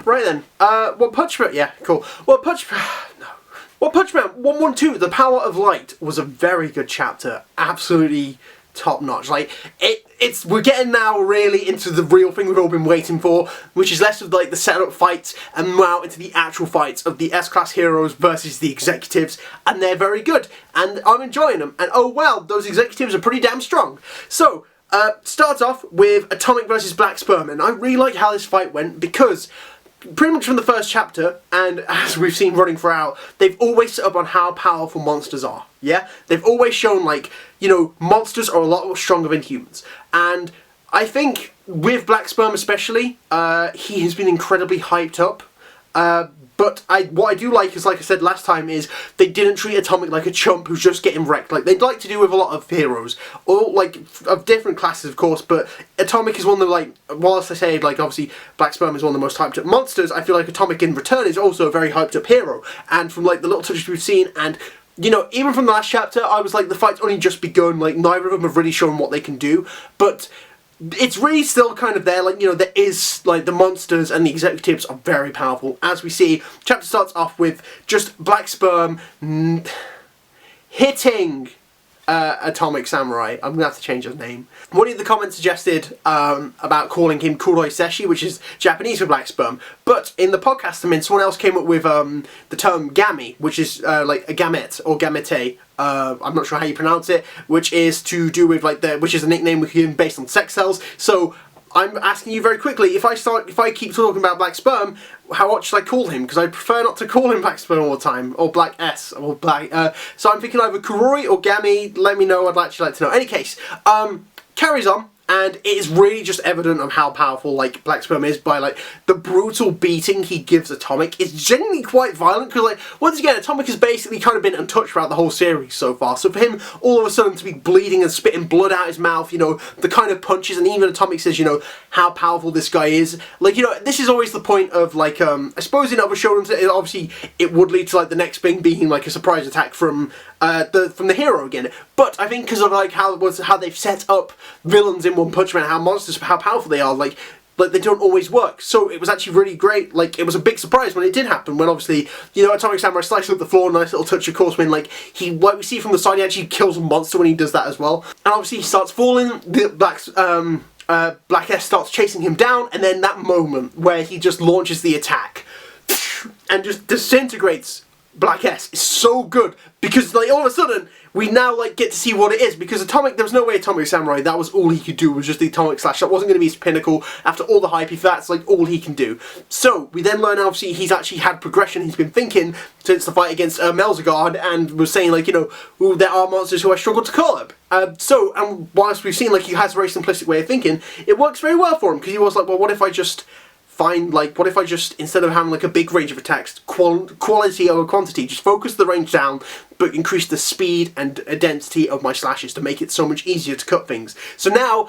right then. One Punch Man, yeah, cool. One Punch Man, no. One Punch Man 112, The Power of Light, was a very good chapter. Absolutely top notch. Like, we're getting now really into the real thing we've all been waiting for, which is less of like the setup fights and now into the actual fights of the S-Class heroes versus the executives, and they're very good, and I'm enjoying them, and oh wow, those executives are pretty damn strong. So, starts off with Atomic versus Black Sperm, and I really like how this fight went because pretty much from the first chapter, and as we've seen running throughout, they've always set up on how powerful monsters are, yeah? They've always shown, like, you know, monsters are a lot stronger than humans, and I think with Black Sperm especially, he has been incredibly hyped up, but what I do like is, like I said last time, is they didn't treat Atomic like a chump who's just getting wrecked, like they'd like to do with a lot of heroes, all like of different classes of course, but Atomic is one of the, like, whilst I say like obviously Black Sperm is one of the most hyped up monsters, I feel like Atomic in return is also a very hyped up hero, and from like the little touches we've seen, and you know, even from the last chapter, I was like, the fight's only just begun, like neither of them have really shown what they can do, but it's really still kind of there, like, you know, there is, like, the monsters and the executives are very powerful. As we see, chapter starts off with just Black Sperm hitting Atomic Samurai. I'm going to have to change his name. One of the comments suggested about calling him Kuroi Seshi, which is Japanese for Black Sperm, but in the podcast, I mean, someone else came up with the term Gami, which is like a gamete or gamete. I'm not sure how you pronounce it, which is to do with like which is a nickname we give based on sex cells. So I'm asking you very quickly, if I keep talking about Black Sperm, what should I call him? Because I prefer not to call him Black Sperm all the time, or Black S, or Black. So I'm thinking either Kuroi or Gami. Let me know. I'd actually like to know. Any case, carries on. And it is really just evident of how powerful, like, Black Sperm is by, like, the brutal beating he gives Atomic. It's genuinely quite violent, because, like, once again, Atomic has basically kind of been untouched throughout the whole series so far. So for him, all of a sudden, to be bleeding and spitting blood out his mouth, you know, the kind of punches, and even Atomic says, you know, how powerful this guy is. Like, you know, this is always the point of, like, I suppose in other shonens, obviously, it would lead to, like, the next thing being, like, a surprise attack from the hero again. But I think because of, like, how they've set up villains in One Punch Man, how monsters, how powerful they are, like they don't always work. So it was actually really great. Like, it was a big surprise when it did happen, when obviously, you know, Atomic Samurai slices up the floor, nice little touch of course, when like what we see from the side, he actually kills a monster when he does that as well. And obviously he starts falling, the Black S starts chasing him down, and then that moment where he just launches the attack and just disintegrates Black S is so good, because like all of a sudden we now like get to see what it is, because Atomic, there was no way Atomic Samurai, that was all he could do, was just the Atomic Slash. That wasn't going to be his pinnacle after all the hype, if that's like all he can do. So we then learn obviously he's actually had progression, he's been thinking since the fight against Melzagard, and was saying like, you know, ooh, there are monsters who I struggle to curb. And whilst we've seen like he has a very simplistic way of thinking, it works very well for him, because he was like, well, what if I just instead of having like a big range of attacks, quality over quantity, just focus the range down, but increase the speed and density of my slashes to make it so much easier to cut things. So now,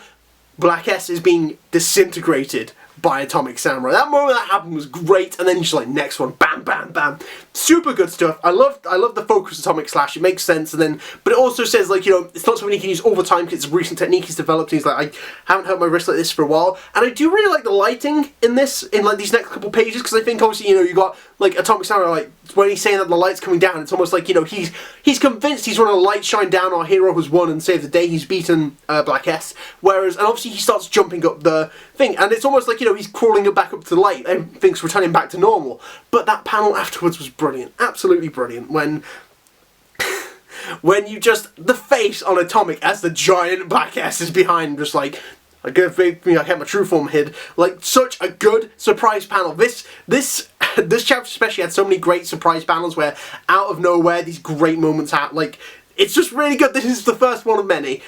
Black S is being disintegrated by Atomic Samurai. That moment that happened was great, and then just like next one, bam, bam, bam. Super good stuff. I love the focus Atomic Slash. It makes sense, and then, but it also says like, you know, it's not something he can use all the time because it's a recent technique he's developed. And he's like, I haven't hurt my wrist like this for a while, and I do really like the lighting in this, in like these next couple pages, because I think obviously, you know, you got like Atomic Samurai, like when he's saying that the light's coming down, it's almost like, you know, he's convinced he's going to light shine down our hero who's won and saved the day. He's beaten Black S, whereas, and obviously he starts jumping up the thing, and it's almost like, you know, he's crawling back up to the light and thinks returning back to normal. But that panel afterwards was brilliant, absolutely brilliant, when you just, the face on Atomic as the giant Black S is behind, just like, I kept my true form hid. Like, such a good surprise panel. This chapter especially had so many great surprise panels where, out of nowhere, these great moments happen. Like, it's just really good. This is the first one of many.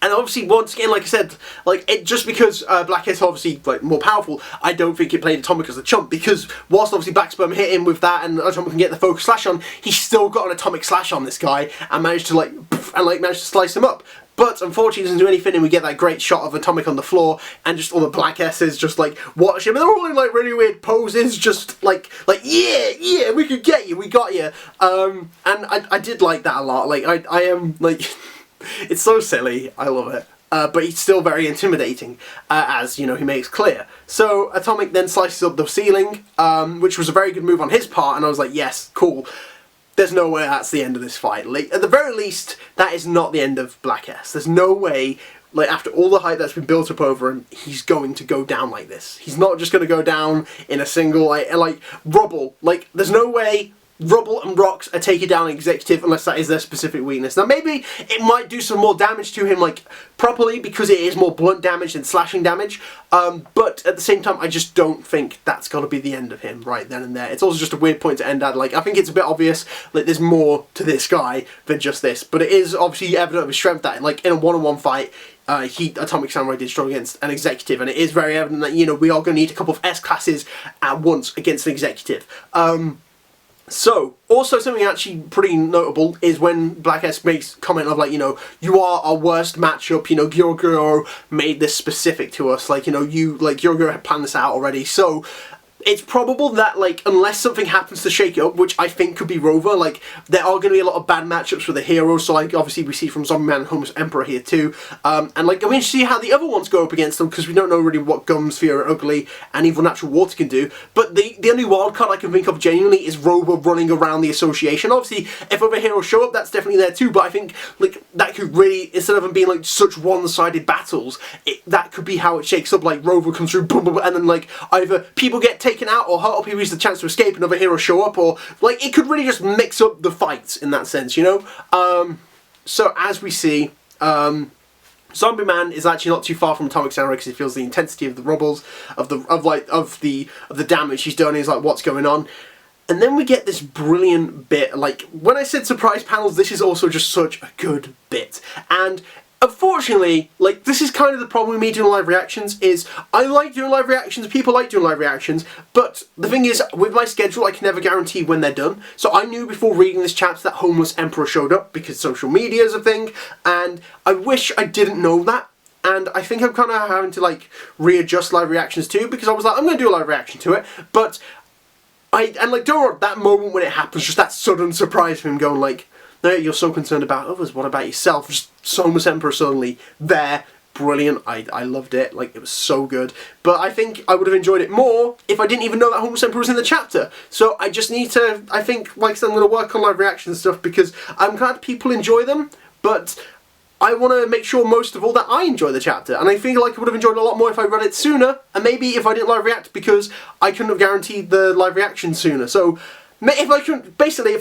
And obviously, once again, like I said, like, it just because Black S obviously like more powerful, I don't think it played Atomic as a chump, because whilst obviously Black Sperm hit him with that and Atomic can get the focus slash on, he's still got an Atomic Slash on this guy and managed to managed to slice him up. But unfortunately, it doesn't do anything, and we get that great shot of Atomic on the floor, and just all the Black S's just like watch him, and they're all in like really weird poses, just like yeah, we could get you, we got you. And I did like that a lot. Like I am like. It's so silly. I love it. but he's still very intimidating, as, you know, he makes clear. So Atomic then slices up the ceiling, which was a very good move on his part, and I was like, yes, cool. There's no way that's the end of this fight. Like, at the very least, that is not the end of Black S. There's no way, like, after all the hype that's been built up over him, he's going to go down like this. He's not just going to go down in a single, like Rubble. Like, there's no way Rubble and Rocks are taking down Executive unless that is their specific weakness. Now, maybe it might do some more damage to him, like, properly, because it is more blunt damage than slashing damage, but at the same time, I just don't think that's got to be the end of him right then and there. It's also just a weird point to end at. Like, I think it's a bit obvious, like, there's more to this guy than just this, but it is obviously evident of his strength that, like, in a one-on-one fight, Atomic Samurai did strong against an Executive, and it is very evident that, you know, we are going to need a couple of S-classes at once against an Executive. So, also something actually pretty notable is when Black S makes comment of, like, you know, you are our worst matchup, you know, Gyoguro made this specific to us, like, you know, Gyoguro had planned this out already, so it's probable that, like, unless something happens to shake it up, which I think could be Rover, like, there are going to be a lot of bad matchups for the heroes, so, like, obviously we see from Zombie Man and Homeless Emperor here too, and, like, I mean, see how the other ones go up against them, because we don't know really what Gum, Sphere, Ugly, and Evil Natural Water can do, but the only wildcard I can think of genuinely is Rover running around the association. Obviously, if other heroes show up, that's definitely there too, but I think, like, that could really, instead of them being, like, such one-sided battles, that could be how it shakes up, like, Rover comes through, boom, boom, and then, like, either people get taken out or hurt, or people use the chance to escape and other heroes show up, or, like, it could really just mix up the fights in that sense, you know? So as we see, Zombie Man is actually not too far from Atomic Samurai because he feels the intensity of the rubbles, of the damage he's done. He's like, what's going on? And then we get this brilliant bit, like, when I said surprise panels, this is also just such a good bit. And unfortunately, like, this is kind of the problem with me doing live reactions, is I like doing live reactions, people like doing live reactions, but the thing is, with my schedule, I can never guarantee when they're done. So I knew before reading this chapter that Homeless Emperor showed up, because social media is a thing, and I wish I didn't know that. And I think I'm kind of having to, like, readjust live reactions too, because I was like, I'm going to do a live reaction to it, but don't worry, that moment when it happens, just that sudden surprise of him going, like, no, you're so concerned about others, what about yourself? Just Homeless Emperor suddenly there, brilliant. I loved it, like, it was so good. But I think I would have enjoyed it more if I didn't even know that Homeless Emperor was in the chapter. So I just need to, I think, like I said, I'm going to work on live reaction and stuff, because I'm glad people enjoy them, but I want to make sure most of all that I enjoy the chapter, and I feel like I would have enjoyed it a lot more if I read it sooner, and maybe if I didn't live react, because I couldn't have guaranteed the live reaction sooner. So if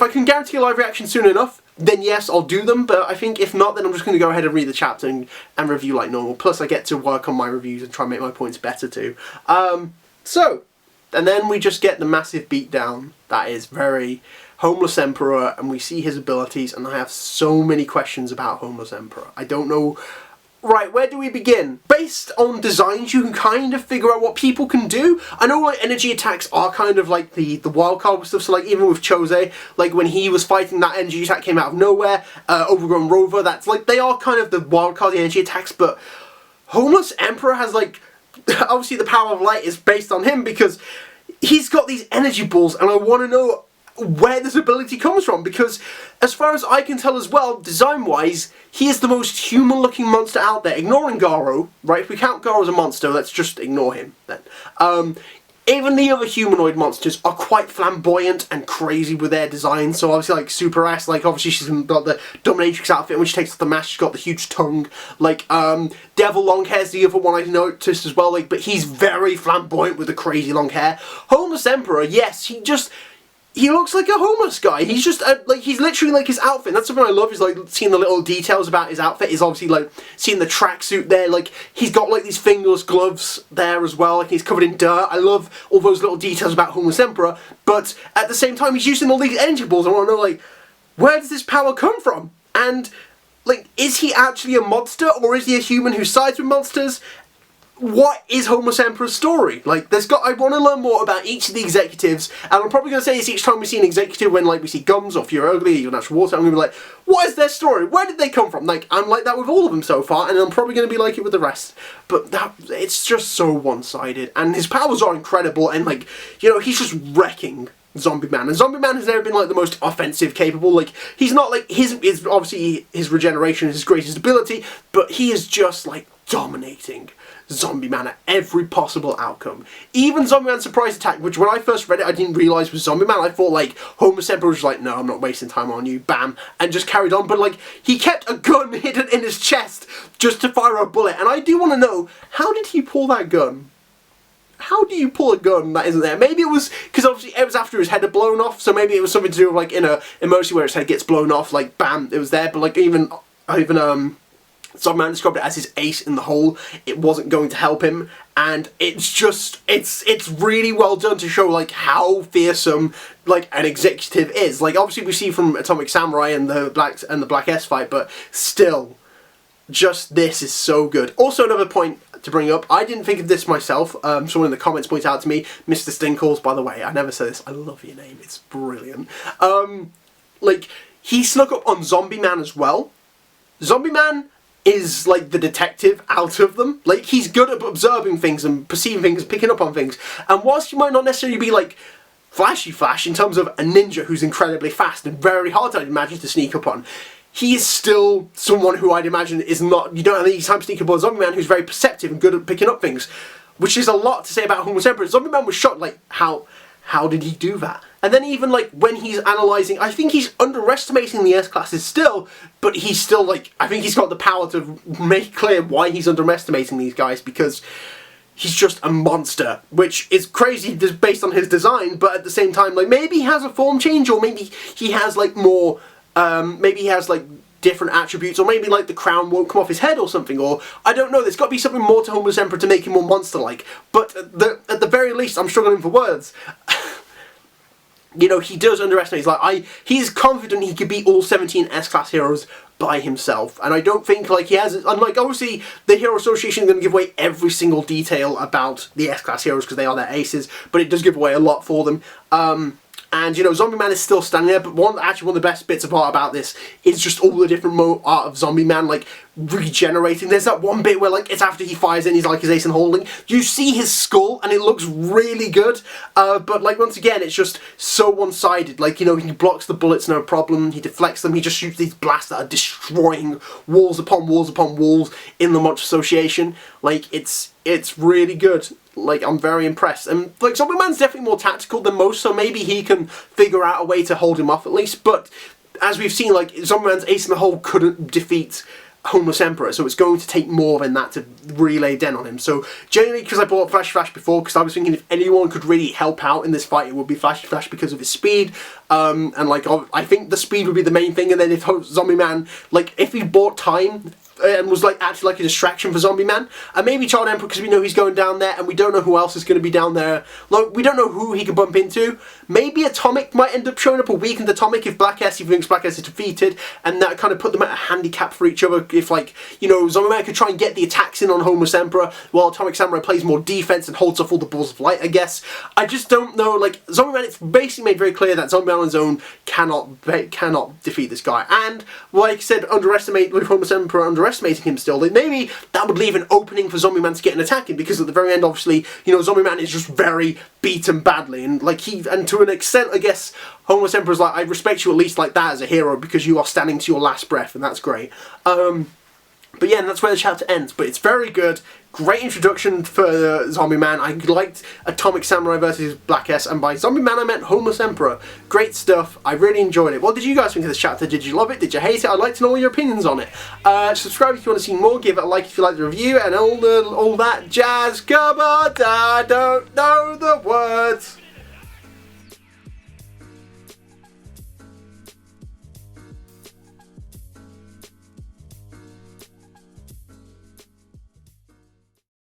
I can guarantee a live reaction soon enough, then yes, I'll do them, but I think if not, then I'm just going to go ahead and read the chapter and review like normal. Plus I get to work on my reviews and try and make my points better too. And then we just get the massive beatdown that is very Homeless Emperor, and we see his abilities, and I have so many questions about Homeless Emperor. I don't know. Right, where do we begin? Based on designs, you can kind of figure out what people can do. I know, like, energy attacks are kind of like the wildcard with stuff, so, like, even with Chose, like, when he was fighting, that energy attack came out of nowhere, Overgrown Rover, that's, like, they are kind of the wildcard, the energy attacks, but Homeless Emperor has, like, obviously the power of light is based on him, because he's got these energy balls, and I want to know where this ability comes from, because as far as I can tell as well, design-wise, he is the most human-looking monster out there, ignoring Garo, right? If we count Garo as a monster, let's just ignore him then. Even the other humanoid monsters are quite flamboyant and crazy with their design, so obviously, like, Super S, like, obviously she's got the Dominatrix outfit, when she takes off the mask, she's got the huge tongue, like, Devil Longhair's the other one I noticed as well, like, but he's very flamboyant with the crazy long hair. Homeless Emperor, yes, he looks like a homeless guy. He's just, like, he's literally, like, his outfit. That's something I love, is, like, seeing the little details about his outfit. Is obviously, like, seeing the tracksuit there. Like, he's got, like, these fingerless gloves there as well. Like, he's covered in dirt. I love all those little details about Homeless Emperor. But at the same time, he's using all these energy balls. I want to know, like, where does this power come from? And, like, is he actually a monster, or is he a human who sides with monsters? What is Homeless Emperor's story? Like, I want to learn more about each of the executives, and I'm probably going to say this each time we see an executive, when, like, we see Gums or Fear Ugly or Natural Water, I'm going to be like, what is their story? Where did they come from? Like, I'm like that with all of them so far, and I'm probably going to be like it with the rest. But it's just so one-sided, and his powers are incredible, and, like, you know, he's just wrecking Zombie Man. And Zombie Man has never been like the most offensive capable. Like, he's not like, his obviously his regeneration is his greatest ability, but he is just like dominating Zombie Man at every possible outcome. Even Zombie Man's surprise attack, which when I first read it I didn't realise was Zombie Man. I thought like Homer Semper was like, no, I'm not wasting time on you, bam, and just carried on. But like, he kept a gun hidden in his chest just to fire a bullet. And I do want to know, how did he pull that gun? How do you pull a gun that isn't there? Maybe it was because obviously it was after his head had blown off, so maybe it was something to do with like in a emergency where his head gets blown off, like bam, it was there. But like even Zombie Man described it as his ace in the hole. It wasn't going to help him, and it's just it's really well done to show like how fearsome like an executive is. Like obviously we see from Atomic Samurai and the Black S fight, but still, just this is so good. Also, another point to bring up, I didn't think of this myself. Someone in the comments pointed out to me, Mr. Stinkles, by the way, I never said this, I love your name, it's brilliant. Like, he snuck up on Zombie Man as well. Zombie Man is like the detective out of them. Like, he's good at observing things and perceiving things, picking up on things. And whilst you might not necessarily be like Flashy Flash in terms of a ninja who's incredibly fast and very hard, I'd imagine, to sneak up on, he is still someone who I'd imagine is not, you don't have any time sneaking up on Zombie Man, who's very perceptive and good at picking up things, which is a lot to say about Homer Semper. Zombie Man was shocked, like, how did he do that? And then even like when he's analysing, I think he's underestimating the S-classes still, but he's still like, I think he's got the power to make clear why he's underestimating these guys, because he's just a monster, which is crazy just based on his design, but at the same time, like, maybe he has a form change, or maybe he has like more, maybe he has like different attributes, or maybe like the crown won't come off his head or something, or I don't know, there's got to be something more to Homer's Emperor to make him more monster-like, but at the very least, I'm struggling for words. You know, he does underestimate, he's confident he could beat all 17 S-Class heroes by himself, and I don't think, like, he has, unlike, obviously, the Hero Association is going to give away every single detail about the S-Class heroes because they are their aces, but it does give away a lot for them. And, you know, Zombie Man is still standing there, but one of the best bits about this is just all the different art of Zombie Man, like, regenerating. There's that one bit where, like, it's after he fires and he's, like, his ace and holding. You see his skull, and it looks really good, but, like, once again, it's just so one-sided. Like, you know, he blocks the bullets, no problem, he deflects them, he just shoots these blasts that are destroying walls upon walls upon walls in the Monster Association. Like, it's really good. Like, I'm very impressed. And, like, Zombie Man's definitely more tactical than most, so maybe he can figure out a way to hold him off at least. But, as we've seen, like, Zombie Man's ace in the hole couldn't defeat Homeless Emperor, so it's going to take more than that to really lay down on him. So, generally, because I brought Flash Flash before, because I was thinking if anyone could really help out in this fight, it would be Flash Flash because of his speed. And, like, I think the speed would be the main thing, and then if Zombie Man, like, if he bought time and was like actually like a distraction for Zombie Man, and maybe Child Emperor because we know he's going down there and we don't know who else is going to be down there. Like, we don't know who he could bump into. Maybe Atomic might end up showing up, a weakened Atomic if Black S, he thinks Black S is defeated, and that kind of put them at a handicap for each other. If, like, you know, Zombie Man could try and get the attacks in on Homeless Emperor while Atomic Samurai plays more defense and holds off all the balls of light, I guess. I just don't know. Like, Zombie Man, it's basically made very clear that Zombie Man on his own cannot defeat this guy, and like I said, with Homeless Emperor underestimating him still, maybe that would leave an opening for Zombie Man to get an attack in, because at the very end, obviously, you know, Zombie Man is just very beaten badly, and like and to an extent, I guess, Homeless Emperor's like, I respect you at least like that as a hero because you are standing to your last breath, and that's great. But yeah, and that's where the chapter ends, but it's very good. Great introduction for Zombie Man. I liked Atomic Samurai versus Black S, and by Zombie Man I meant Homeless Emperor. Great stuff. I really enjoyed it. What did you guys think of this chapter? Did you love it? Did you hate it? I'd like to know all your opinions on it. Subscribe if you want to see more. Give it a like if you like the review, and all that jazz. Come on, I don't know the words.